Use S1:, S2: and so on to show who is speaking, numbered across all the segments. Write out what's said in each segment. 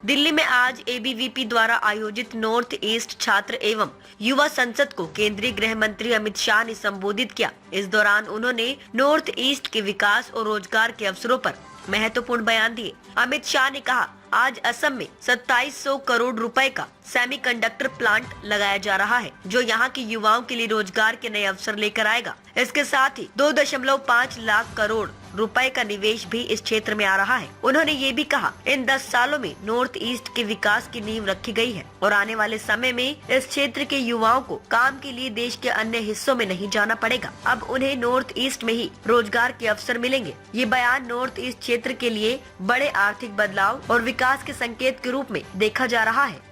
S1: दिल्ली में आज एबीवीपी द्वारा आयोजित नॉर्थ ईस्ट छात्र एवं युवा संसद को केंद्रीय गृह मंत्री अमित शाह ने संबोधित किया। इस दौरान उन्होंने नॉर्थ ईस्ट के विकास और रोजगार के अवसरों पर महत्वपूर्ण बयान दिए। अमित शाह ने कहा, आज असम में 2700 करोड़ रुपए का सेमीकंडक्टर प्लांट लगाया जा रहा है, जो यहां के युवाओं के लिए रोजगार के नए अवसर लेकर आएगा। इसके साथ ही 2.5 लाख करोड़ रुपए का निवेश भी इस क्षेत्र में आ रहा है। उन्होंने ये भी कहा, इन 10 सालों में नॉर्थ ईस्ट के विकास की नींव रखी गई है और आने वाले समय में इस क्षेत्र के युवाओं को काम के लिए देश के अन्य हिस्सों में नहीं जाना पड़ेगा। अब उन्हें नॉर्थ ईस्ट में ही रोजगार के अवसर मिलेंगे। ये बयान नॉर्थ ईस्ट क्षेत्र के लिए बड़े आर्थिक बदलाव और विकास के संकेत के रूप में देखा जा रहा है।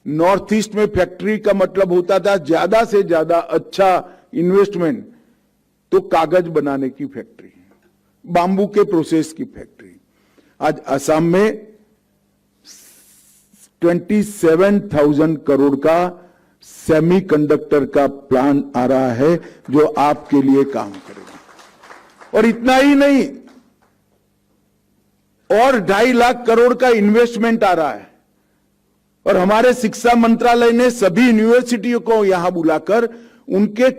S2: नॉर्थ ईस्ट में फैक्ट्री का मतलब होता था ज्यादा से ज्यादा अच्छा इन्वेस्टमेंट, तो कागज बनाने की फैक्ट्री, बांबू के प्रोसेस की फैक्ट्री। आज असम में 27,000 करोड़ का सेमीकंडक्टर का प्लान आ रहा है, जो आपके लिए काम करेगा। और इतना ही नहीं, और 2.5 लाख करोड़ का इन्वेस्टमेंट आ रहा है। और हमारे शिक्षा मंत्रालय ने सभी यूनिवर्सिटियों को यहां बुलाकर उनके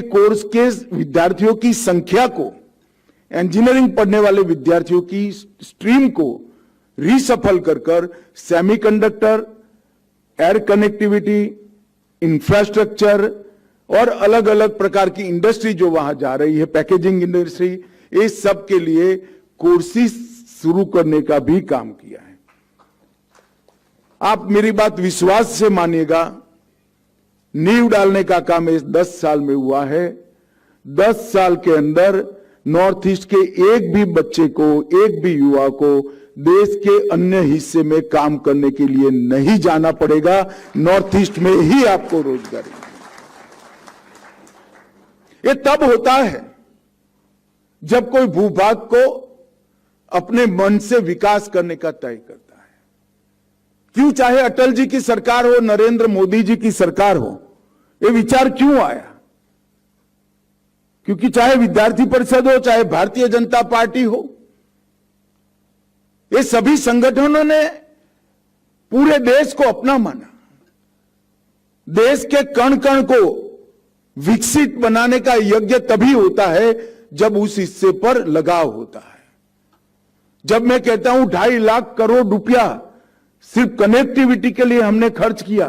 S2: कोर्स के विद्यार्थियों की संख्या को, इंजीनियरिंग पढ़ने वाले विद्यार्थियों की स्ट्रीम को रीसफल कर सेमीकंडक्टर, एयर कनेक्टिविटी, इंफ्रास्ट्रक्चर और अलग अलग प्रकार की इंडस्ट्री जो वहां जा रही है, पैकेजिंग इंडस्ट्री, इस सब के लिए कोर्सेज शुरू करने का भी काम किया है। आप मेरी बात विश्वास से मानिएगा, नींव डालने का काम इस 10 साल में हुआ है। 10 साल के अंदर नॉर्थ ईस्ट के एक भी बच्चे को, एक भी युवा को देश के अन्य हिस्से में काम करने के लिए नहीं जाना पड़ेगा। नॉर्थ ईस्ट में ही आपको रोजगार। ये तब होता है जब कोई भूभाग को अपने मन से विकास करने का तय करता है। क्यों, चाहे अटल जी की सरकार हो, नरेंद्र मोदी जी की सरकार हो, ये विचार क्यों आया? क्योंकि चाहे विद्यार्थी परिषद हो, चाहे भारतीय जनता पार्टी हो, ये सभी संगठनों ने पूरे देश को अपना माना। देश के कण कण को विकसित बनाने का यज्ञ तभी होता है जब उस हिस्से पर लगाव होता है। जब मैं कहता हूं 2.5 लाख करोड़ रुपया सिर्फ कनेक्टिविटी के लिए हमने खर्च किया,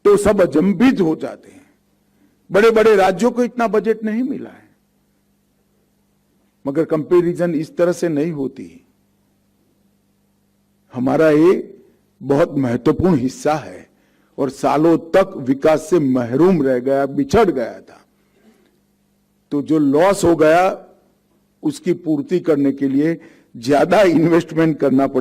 S2: तो सब अचंभित हो जाते हैं। बड़े बड़े राज्यों को इतना बजट नहीं मिला है, मगर कंपैरिजन इस तरह से नहीं होती। हमारा ये बहुत महत्वपूर्ण हिस्सा है और सालों तक विकास से महरूम रह गया, बिछड़ गया था। तो जो लॉस हो गया, उसकी पूर्ति करने के लिए ज्यादा इन्वेस्टमेंट करना पड़ा।